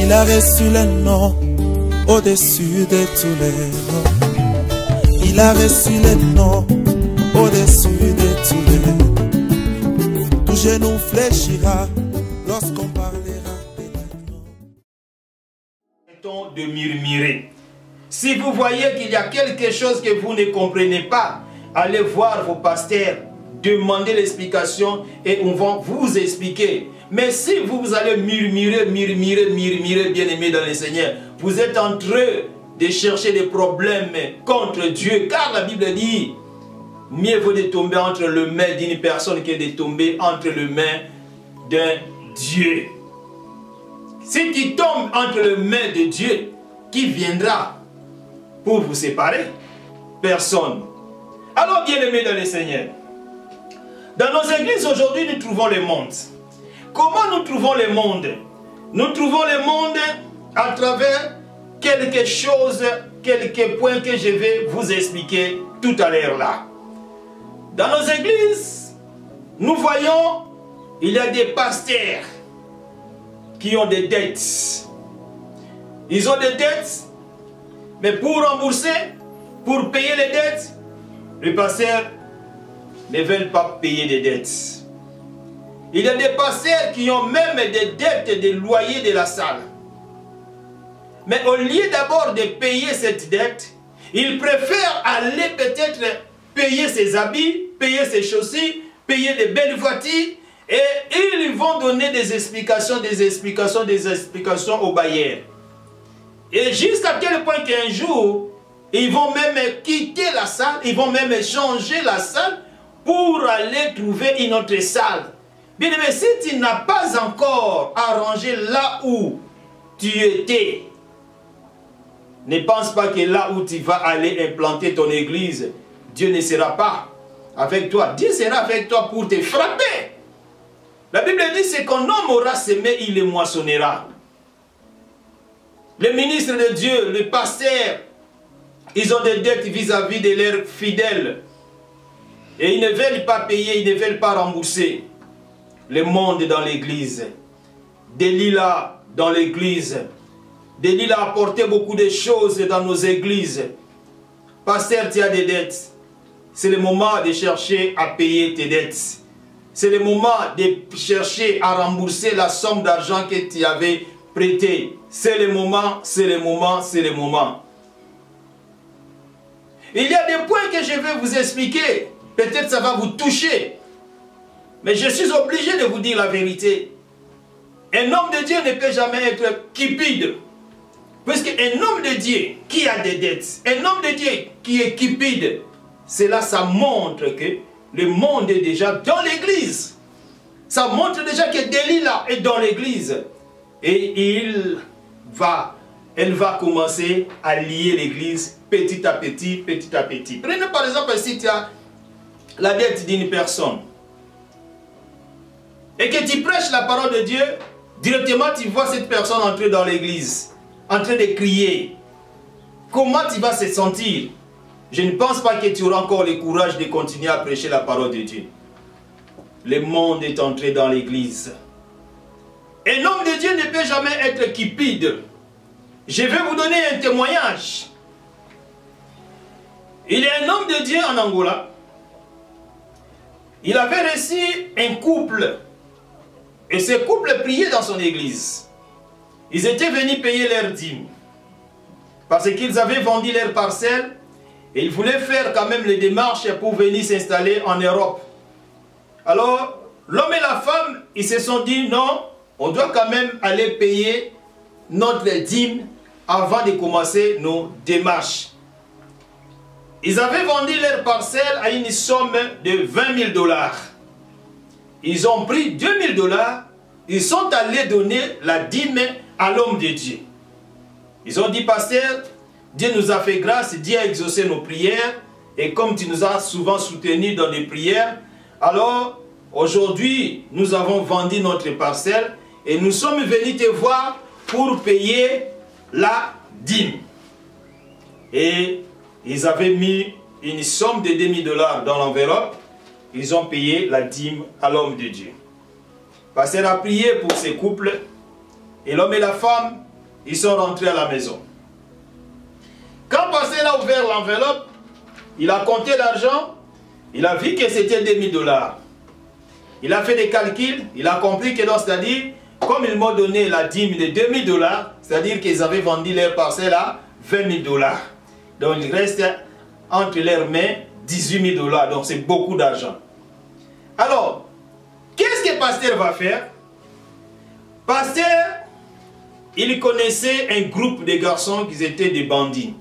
Il a reçu le nom au-dessus de tous les noms. Il a reçu le nom au-dessus de tous les noms. Tout genou fléchira lorsqu'on parlera de nom. De murmurer. Si vous voyez qu'il y a quelque chose que vous ne comprenez pas, allez voir vos pasteurs, demandez l'explication et on va vous expliquer. Mais si vous allez murmurer, bien aimé dans le Seigneur, vous êtes en train de chercher des problèmes contre Dieu, car la Bible dit, mieux vaut de tomber entre les mains d'une personne que de tomber entre les mains d'un Dieu. Si tu tombes entre les mains de Dieu, qui viendra pour vous séparer? Personne. Alors, bien aimé dans le Seigneur, dans nos églises aujourd'hui, nous trouvons le monde. Comment nous trouvons le monde? Nous trouvons le monde à travers quelque chose, quelques points que je vais vous expliquer tout à l'heure là. Dans nos églises, nous voyons, il y a des pasteurs qui ont des dettes. Ils ont des dettes, mais pour rembourser, pour payer les dettes, les pasteurs ne veulent pas payer des dettes. Il y a des pasteurs qui ont même des dettes de loyer de la salle. Mais au lieu d'abord de payer cette dette, ils préfèrent aller peut-être payer ses habits, payer ses chaussures, payer des belles voitures, et ils vont donner des explications aux bailleurs. Et jusqu'à tel point qu'un jour, ils vont même quitter la salle, ils vont même changer la salle pour aller trouver une autre salle. Bien aimé, si tu n'as pas encore arrangé là où tu étais, ne pense pas que là où tu vas aller implanter ton église, Dieu ne sera pas avec toi. Dieu sera avec toi pour te frapper. La Bible dit, c'est qu'un homme aura semé, il le moissonnera. Les ministres de Dieu, les pasteurs, ils ont des dettes vis-à-vis de leurs fidèles. Et ils ne veulent pas payer, ils ne veulent pas rembourser. Le monde dans l'église. Delilah dans l'église. Delilah a apporté beaucoup de choses dans nos églises. Pasteur, tu as des dettes. C'est le moment de chercher à payer tes dettes. C'est le moment de chercher à rembourser la somme d'argent que tu avais prêté. C'est le moment, c'est le moment, c'est le moment. Il y a des points que je vais vous expliquer. Peut-être ça va vous toucher. Mais je suis obligé de vous dire la vérité. Un homme de Dieu ne peut jamais être cupide. Puisque un homme de Dieu qui a des dettes, un homme de Dieu qui est cupide, cela, ça montre que le monde est déjà dans l'église. Ça montre déjà que Delilah est dans l'église. Et elle va commencer à lier l'église petit à petit, petit à petit. Prenez par exemple si tu as la dette d'une personne et que tu prêches la parole de Dieu, directement tu vois cette personne entrer dans l'église, en train de crier. Comment tu vas se sentir? Je ne pense pas que tu auras encore le courage de continuer à prêcher la parole de Dieu. Le monde est entré dans l'église. Un homme de Dieu ne peut jamais être cupide. Je vais vous donner un témoignage. Il y a un homme de Dieu en Angola. Il avait reçu un couple. Et ce couple priait dans son église. Ils étaient venus payer leur dîme. Parce qu'ils avaient vendu leur parcelle. Et ils voulaient faire quand même les démarches pour venir s'installer en Europe. Alors, l'homme et la femme, ils se sont dit non, on doit quand même aller payer notre dîme avant de commencer nos démarches. Ils avaient vendu leur parcelle à une somme de 20 000 $. Ils ont pris 2 000 $. Ils sont allés donner la dîme à l'homme de Dieu. Ils ont dit, pasteur, Dieu nous a fait grâce, Dieu a exaucé nos prières. Et comme tu nous as souvent soutenus dans des prières, alors aujourd'hui, nous avons vendu notre parcelle et nous sommes venus te voir pour payer la dîme. Et ils avaient mis une somme de 2 000 $ dans l'enveloppe. Ils ont payé la dîme à l'homme de Dieu. Le pasteur a prié pour ces couples. Et l'homme et la femme ils sont rentrés à la maison. Quand pasteur a ouvert l'enveloppe, il a compté l'argent, il a vu que c'était 2000 $. Il a fait des calculs, il a compris que donc, c'est-à-dire, comme ils m'ont donné la dîme de 2000 $, c'est-à-dire qu'ils avaient vendu leur parcelle à 20 000 $. Donc il reste entre leurs mains 18 000 $. Donc c'est beaucoup d'argent. Alors, qu'est-ce que pasteur va faire? Pasteur, il connaissait un groupe de garçons qui étaient des bandits.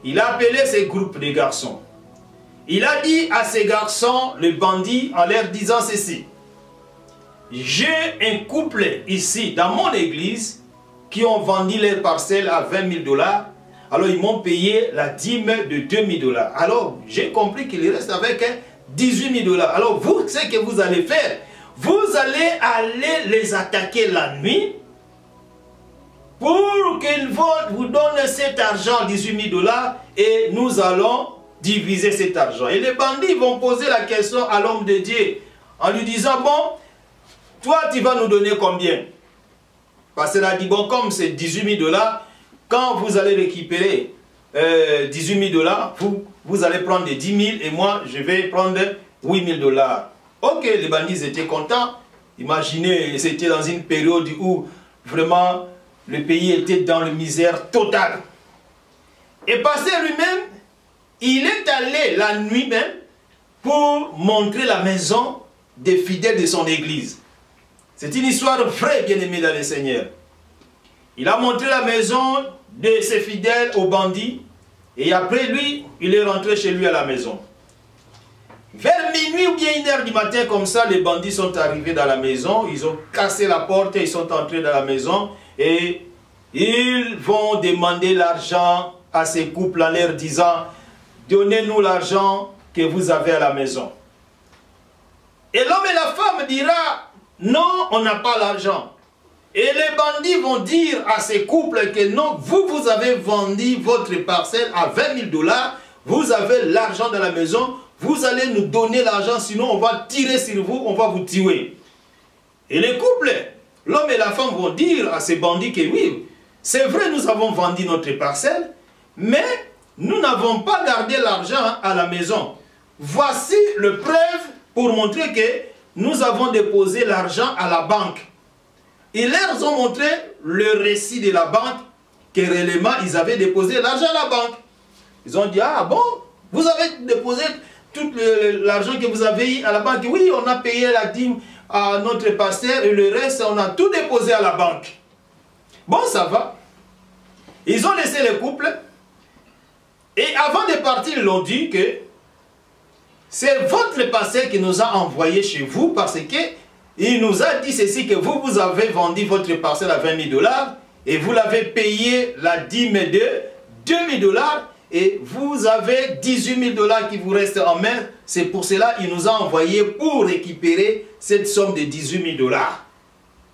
Il a appelé ces groupes de garçons. Il a dit à ces garçons, les bandits, en leur disant ceci: j'ai un couple ici dans mon église qui ont vendu leur parcelle à 20 000 $. Alors ils m'ont payé la dîme de 2 000 $. Alors j'ai compris qu'il reste avec 18 000 $. Alors vous, ce que vous allez faire, vous allez aller les attaquer la nuit pour qu'ils vous donnent cet argent, 18 000 $, et nous allons diviser cet argent. Et les bandits vont poser la question à l'homme de Dieu en lui disant: bon, toi tu vas nous donner combien? Parce qu'il a dit: bon, comme c'est 18 000 $, quand vous allez récupérer 18 000 $, vous allez prendre les 10 000 et moi je vais prendre 8 000 $. Ok, les bandits étaient contents. Imaginez, c'était dans une période où vraiment le pays était dans la misère totale. Et pasteur lui-même, il est allé la nuit même pour montrer la maison des fidèles de son église. C'est une histoire vraie, bien-aimée dans le Seigneur. Il a montré la maison de ses fidèles aux bandits. Et après lui, il est rentré chez lui à la maison. Vers minuit ou bien 1h du matin, comme ça, les bandits sont arrivés dans la maison. Ils ont cassé la porte et ils sont entrés dans la maison. Et ils vont demander l'argent à ces couples en leur disant: donnez-nous l'argent que vous avez à la maison. Et l'homme et la femme dira: non, on n'a pas l'argent. Et les bandits vont dire à ces couples que non, vous avez vendu votre parcelle à 20 000 $, vous avez l'argent dans la maison, vous allez nous donner l'argent, sinon on va tirer sur vous, on va vous tuer. Et les couples, l'homme et la femme vont dire à ces bandits que oui, c'est vrai, nous avons vendu notre parcelle, mais nous n'avons pas gardé l'argent à la maison. Voici le preuve pour montrer que nous avons déposé l'argent à la banque. Ils leur ont montré le récit de la banque, que réellement ils avaient déposé l'argent à la banque. Ils ont dit: ah bon, vous avez déposé tout l'argent que vous avez eu à la banque? Oui, on a payé la dîme à notre pasteur et le reste, on a tout déposé à la banque. Bon, ça va. Ils ont laissé le couple. Et avant de partir, ils l'ont dit que c'est votre pasteur qui nous a envoyé chez vous parce qu'il nous a dit ceci, que vous avez vendu votre parcelle à 20 000 $ et vous l'avez payé la dîme de 2 000 $ et vous avez 18 000 $ qui vous restent en main. C'est pour cela qu'il nous a envoyé pour récupérer cette somme de 18 000 $.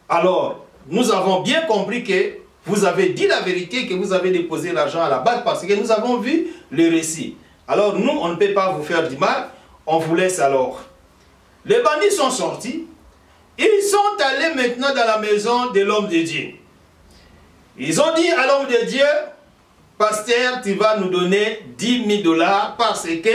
Alors, nous avons bien compris que vous avez dit la vérité, que vous avez déposé l'argent à la banque parce que nous avons vu le récit. Alors nous, on ne peut pas vous faire du mal, on vous laisse alors. Les bandits sont sortis, ils sont allés maintenant dans la maison de l'homme de Dieu. Ils ont dit à l'homme de Dieu: pasteur, tu vas nous donner 10 000 $ parce que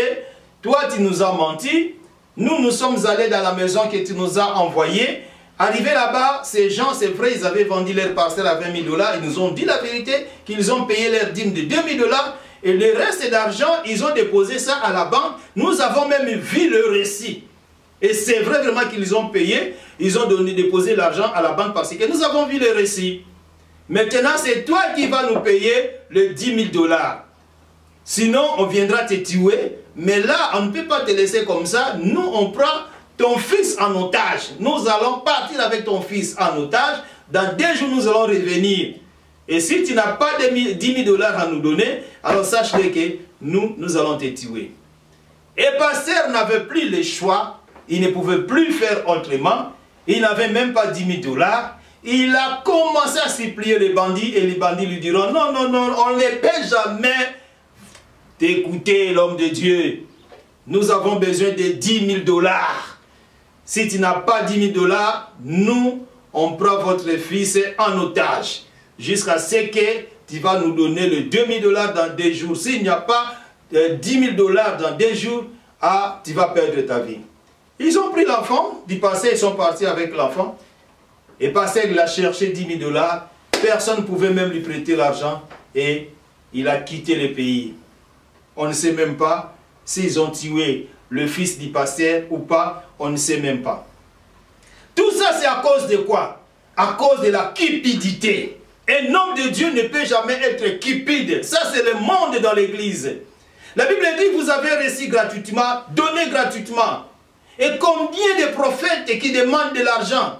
toi tu nous as menti, nous sommes allés dans la maison que tu nous as envoyée. Arrivés là-bas, ces gens, c'est vrai, ils avaient vendu leur parcelle à 20 000 $. Ils nous ont dit la vérité, qu'ils ont payé leur dîme de 2 000 $. Et le reste d'argent, ils ont déposé ça à la banque. Nous avons même vu le récit. Et c'est vrai vraiment qu'ils ont payé. Ils ont déposé l'argent à la banque parce que nous avons vu le récit. Maintenant, c'est toi qui vas nous payer les 10 000 $. Sinon, on viendra te tuer. Mais là, on ne peut pas te laisser comme ça. Nous, on prend ton fils en otage. Nous allons partir avec ton fils en otage. Dans 2 jours, nous allons revenir. Et si tu n'as pas 10 000 $ à nous donner, alors sache-le que nous allons te tuer. Et pasteur n'avait plus le choix. Il ne pouvait plus faire autrement. Il n'avait même pas 10 000 $. Il a commencé à supplier les bandits. Et les bandits lui diront: non, non, non, on ne peut jamais t'écouter, l'homme de Dieu. Nous avons besoin de 10 000 $. Si tu n'as pas 10 000 $, nous, on prend votre fils en otage. jusqu'à ce que tu vas nous donner le 2000 $ dans 2 jours. S'il n'y a pas 10 000 $ dans 2 jours, tu vas perdre ta vie. Ils ont pris l'enfant, du pasteur, ils sont partis avec l'enfant. Et le pasteur, il a cherché 10 000 $. Personne ne pouvait même lui prêter l'argent. Et il a quitté le pays. On ne sait même pas s'ils ont tué le fils du pasteur ou pas. On ne sait même pas. Tout ça, c'est à cause de quoi? À cause de la cupidité. Un homme de Dieu ne peut jamais être cupide. Ça, c'est le monde dans l'église. La Bible dit, vous avez reçu gratuitement, donné gratuitement. Et combien de prophètes qui demandent de l'argent?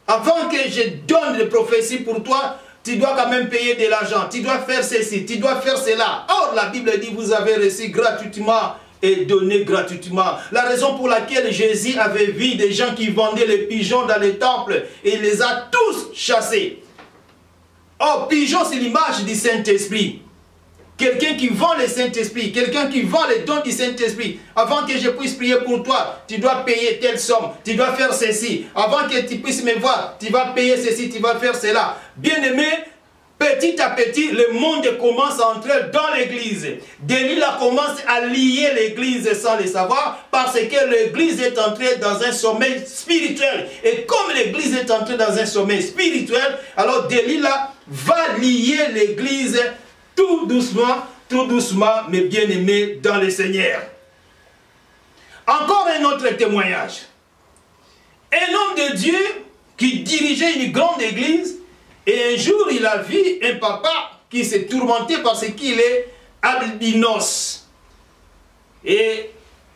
Avant que je donne les prophéties pour toi, tu dois quand même payer de l'argent. Tu dois faire ceci, tu dois faire cela. Or, la Bible dit, vous avez reçu gratuitement et donné gratuitement. La raison pour laquelle Jésus avait vu des gens qui vendaient les pigeons dans les temples et il les a tous chassés. Or, pigeon, c'est l'image du Saint-Esprit. Quelqu'un qui vend le Saint-Esprit, quelqu'un qui vend les dons du Saint-Esprit. Avant que je puisse prier pour toi, tu dois payer telle somme, tu dois faire ceci. Avant que tu puisses me voir, tu vas payer ceci, tu vas faire cela. Bien-aimé, petit à petit, le monde commence à entrer dans l'église. Delilah commence à lier l'église sans le savoir, parce que l'église est entrée dans un sommeil spirituel. Et comme l'église est entrée dans un sommeil spirituel, alors Delilah va lier l'église tout doucement, mes bien-aimés dans le Seigneur. Encore un autre témoignage. Un homme de Dieu qui dirigeait une grande église, et un jour il a vu un papa qui s'est tourmenté parce qu'il est albinos. Et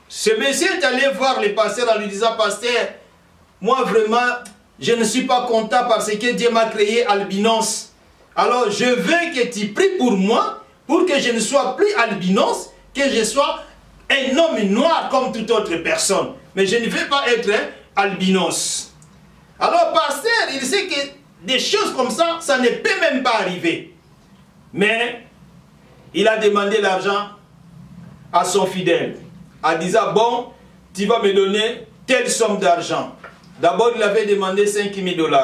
ce monsieur est allé voir le pasteur en lui disant, pasteur, moi vraiment, je ne suis pas content parce que Dieu m'a créé albinos. Alors je veux que tu pries pour moi, pour que je ne sois plus albinos, que je sois un homme noir comme toute autre personne. Mais je ne veux pas être albinos. Alors pasteur, il sait que des choses comme ça, ça ne peut même pas arriver. Mais il a demandé l'argent à son fidèle, en disant, bon, tu vas me donner telle somme d'argent. D'abord, il avait demandé 5 000 $.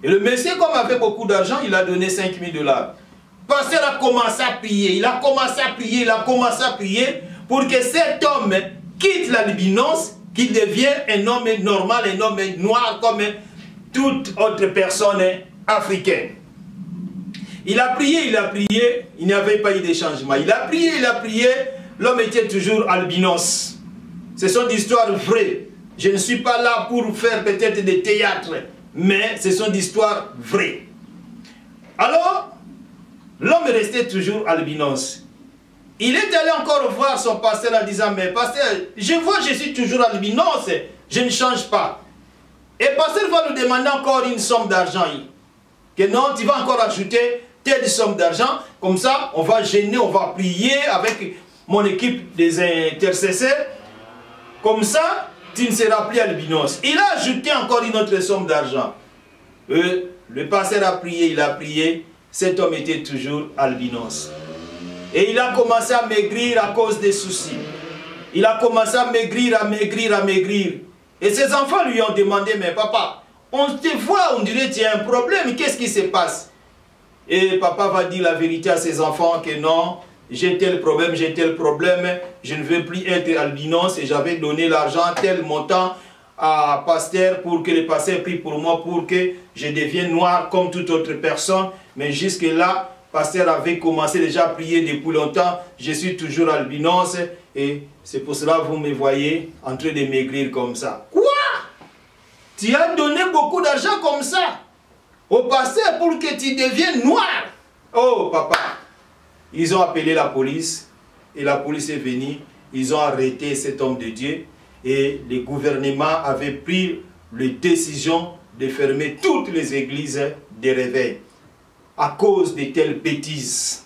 Et le monsieur, comme avait beaucoup d'argent, il a donné 5 000 $. Pasteur a commencé à prier, il a commencé à prier, il a commencé à prier pour que cet homme quitte l'albinos, qu'il devienne un homme normal, un homme noir comme toute autre personne africaine. Il a prié, il n'y avait pas eu de changement. Il a prié, l'homme était toujours albinos. Ce sont des histoires vraies. Je ne suis pas là pour faire peut-être des théâtres, mais ce sont des histoires vraies. Alors, l'homme restait toujours albinos. Il est allé encore voir son pasteur en disant, mais pasteur, je vois je suis toujours albinos, je ne change pas. Et le pasteur va nous demander encore une somme d'argent. Que non, tu vas encore ajouter telle somme d'argent, comme ça, on va gêner, on va prier avec mon équipe des intercesseurs. Comme ça, tu ne seras plus albinos. Il a ajouté encore une autre somme d'argent. Le pasteur a prié, cet homme était toujours albinos. Et il a commencé à maigrir à cause des soucis. Il a commencé à maigrir, à maigrir. Et ses enfants lui ont demandé, mais papa, on te voit, on dirait qu'il y a un problème, qu'est-ce qui se passe? Et papa va dire la vérité à ses enfants que non, j'ai tel problème, je ne veux plus être albinos et j'avais donné l'argent, tel montant à pasteur pour que le pasteur prie pour moi, pour que je devienne noir comme toute autre personne. Mais jusque là, pasteur avait commencé déjà à prier depuis longtemps, je suis toujours albinos et c'est pour cela que vous me voyez en train de maigrir comme ça. Quoi? Tu as donné beaucoup d'argent comme ça au pasteur pour que tu deviennes noir? Oh papa! Ils ont appelé la police et la police est venue, ils ont arrêté cet homme de Dieu et le gouvernement avait pris la décision de fermer toutes les églises de réveil à cause de telles bêtises.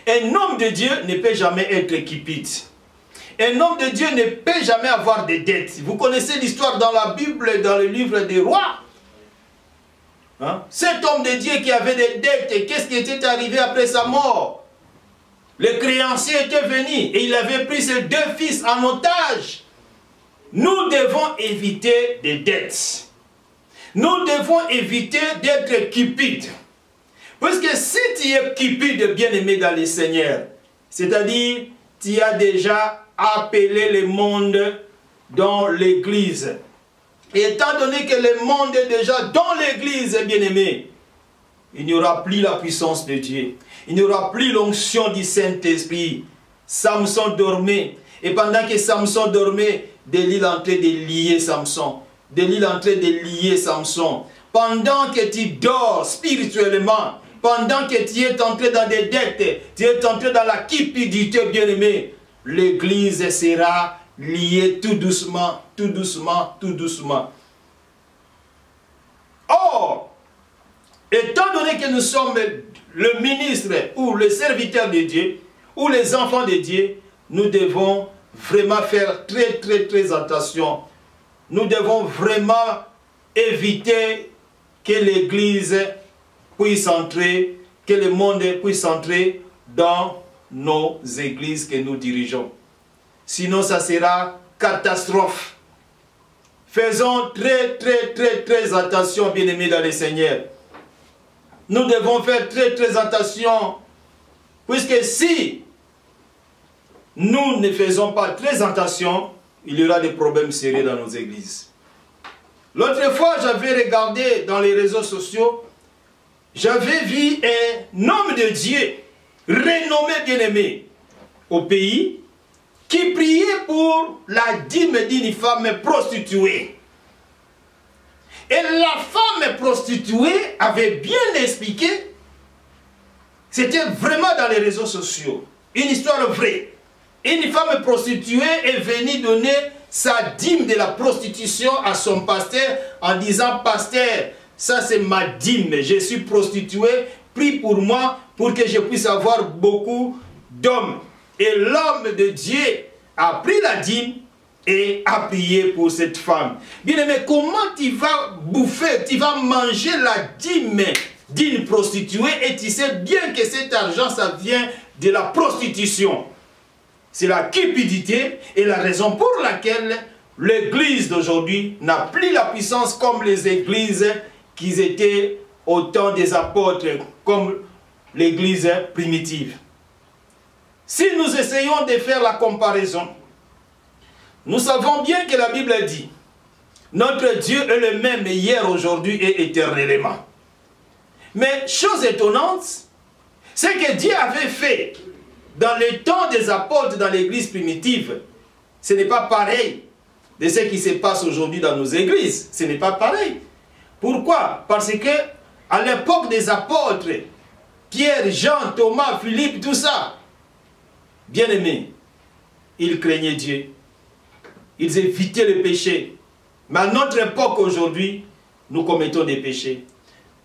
Un homme de Dieu ne peut jamais être cupide. Un homme de Dieu ne peut jamais avoir de dettes. Vous connaissez l'histoire dans la Bible, dans le livre des rois. Hein? Cet homme de Dieu qui avait des dettes, qu'est-ce qui était arrivé après sa mort? Le créancier était venu et il avait pris ses 2 fils en otage. Nous devons éviter des dettes. Nous devons éviter d'être cupides. Puisque si tu es cupide, bien-aimé dans le Seigneur, c'est-à-dire tu as déjà appelé le monde dans l'église. Et étant donné que le monde est déjà dans l'église, bien-aimé, il n'y aura plus la puissance de Dieu. Il n'y aura plus l'onction du Saint-Esprit. Samson dormait. Et pendant que Samson dormait, Delilah est en train de lier Samson. Delilah est en train de lier Samson. Pendant que tu dors spirituellement, pendant que tu es entré dans des dettes, tu es entré dans la cupidité, bien-aimé, l'église sera liée tout doucement, tout doucement, tout doucement. Or, étant donné que nous sommes le ministre ou le serviteur de Dieu, ou les enfants de Dieu, nous devons vraiment faire très attention. Nous devons vraiment éviter que l'église puisse entrer, que le monde puisse entrer dans nos églises que nous dirigeons. Sinon, ça sera catastrophe. Faisons très attention, bien-aimés dans le Seigneur. Nous devons faire très attention, puisque si nous ne faisons pas très attention, il y aura des problèmes sérieux dans nos églises. L'autre fois, j'avais regardé dans les réseaux sociaux, j'avais vu un homme de Dieu, renommé, bien-aimé, au pays, qui priait pour la dîme d'une femme prostituée. Et la femme prostituée avait bien expliqué, c'était vraiment dans les réseaux sociaux, une histoire vraie. Une femme prostituée est venue donner sa dîme de la prostitution à son pasteur en disant, pasteur, ça c'est ma dîme, je suis prostituée, prie pour moi pour que je puisse avoir beaucoup d'hommes. Et l'homme de Dieu a pris la dîme et a prié pour cette femme. Bien aimé, comment tu vas bouffer, tu vas manger la dîme d'une prostituée et tu sais bien que cet argent, ça vient de la prostitution. C'est la cupidité et la raison pour laquelle l'église d'aujourd'hui n'a plus la puissance comme les églises qui étaient au temps des apôtres, comme l'église primitive. Si nous essayons de faire la comparaison, nous savons bien que la Bible dit, notre Dieu est le même hier, aujourd'hui et éternellement. Mais chose étonnante, c'est que Dieu avait fait dans les temps des apôtres dans l'église primitive. Ce n'est pas pareil de ce qui se passe aujourd'hui dans nos églises. Ce n'est pas pareil. Pourquoi? Parce que à l'époque des apôtres, Pierre, Jean, Thomas, Philippe, tout ça, bien aimés, ils craignaient Dieu. Ils évitaient le péché. Mais à notre époque aujourd'hui, nous commettons des péchés.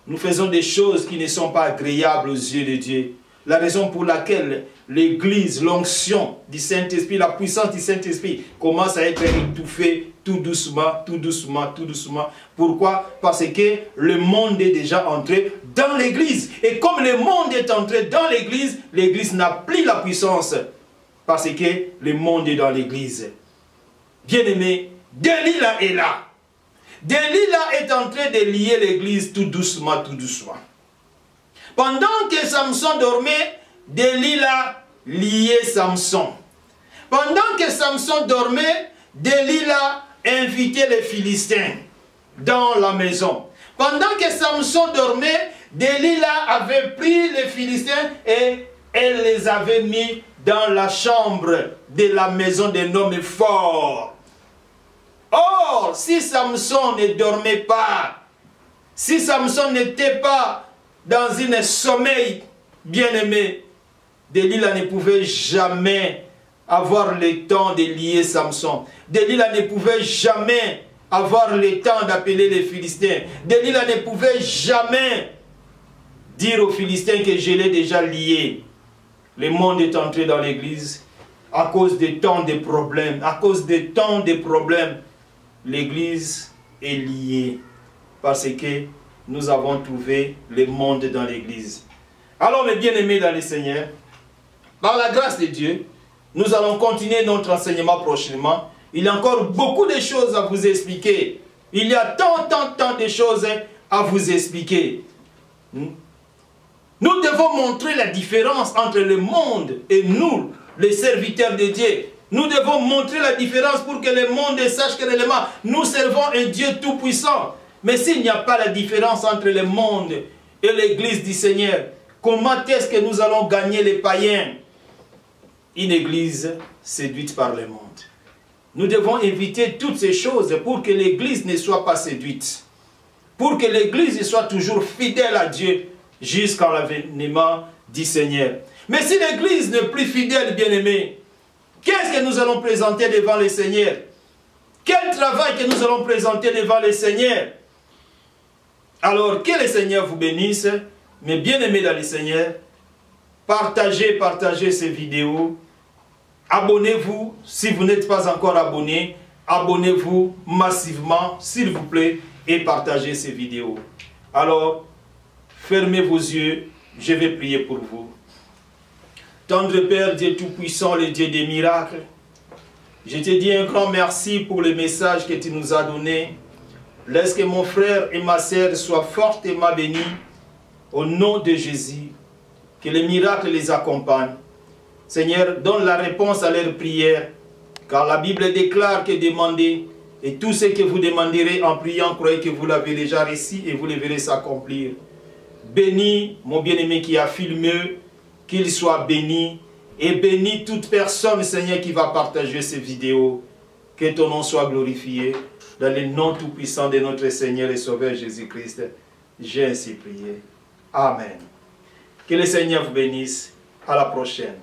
Nous faisons des choses qui ne sont pas agréables aux yeux de Dieu. La raison pour laquelle l'église, l'onction du Saint-Esprit, la puissance du Saint-Esprit commence à être étouffée tout doucement, tout doucement, tout doucement. Pourquoi? Parce que le monde est déjà entré dans l'église. Et comme le monde est entré dans l'église, l'église n'a plus la puissance. Parce que le monde est dans l'église. Bien-aimé, Delilah est là. Delilah est en train de lier l'église tout doucement, tout doucement. Pendant que Samson dormait, Delilah liait Samson. Pendant que Samson dormait, Delilah invitait les Philistins dans la maison. Pendant que Samson dormait, Delilah avait pris les Philistins et elle les avait mis dans la chambre de la maison d'un homme fort. Or, si Samson ne dormait pas, si Samson n'était pas dans un sommeil bien-aimé, Delilah ne pouvait jamais avoir le temps de lier Samson. Delilah ne pouvait jamais avoir le temps d'appeler les Philistins. Delilah ne pouvait jamais dire aux Philistins que je l'ai déjà lié. Le monde est entré dans l'église à cause de tant de problèmes. À cause de tant de problèmes, l'église est liée parce que nous avons trouvé le monde dans l'église. Alors mes bien-aimés dans le Seigneur, par la grâce de Dieu, nous allons continuer notre enseignement prochainement. Il y a encore beaucoup de choses à vous expliquer. Il y a tant de choses à vous expliquer. Nous devons montrer la différence entre le monde et nous, les serviteurs de Dieu. Nous devons montrer la différence pour que le monde sache que réellement nous servons un Dieu tout-puissant. Mais s'il n'y a pas la différence entre le monde et l'église du Seigneur, comment est-ce que nous allons gagner les païens? Une église séduite par le monde. Nous devons éviter toutes ces choses pour que l'église ne soit pas séduite. Pour que l'église soit toujours fidèle à Dieu jusqu'à l'avènement du Seigneur. Mais si l'église n'est plus fidèle, bien-aimés, qu'est-ce que nous allons présenter devant le Seigneur? Quel travail que nous allons présenter devant le Seigneur? Alors, que le Seigneur vous bénisse, mes bien-aimés dans le Seigneur. Partagez ces vidéos. Abonnez-vous si vous n'êtes pas encore abonné. Abonnez-vous massivement, s'il vous plaît, et partagez ces vidéos. Alors, fermez vos yeux, je vais prier pour vous. Tendre Père, Dieu Tout-Puissant, le Dieu des miracles, je te dis un grand merci pour le message que tu nous as donné. Laisse que mon frère et ma sœur soient fortement bénis au nom de Jésus. Que les miracles les accompagnent. Seigneur, donne la réponse à leurs prières, car la Bible déclare que demandez, et tout ce que vous demanderez en priant, croyez que vous l'avez déjà reçu et vous le verrez s'accomplir. Bénis mon bien-aimé qui a filmé, qu'il soit béni, et bénis toute personne, Seigneur, qui va partager ces vidéos. Que ton nom soit glorifié, dans le nom tout-puissant de notre Seigneur et Sauveur Jésus-Christ. J'ai ainsi prié. Amen. Que le Seigneur vous bénisse. À la prochaine.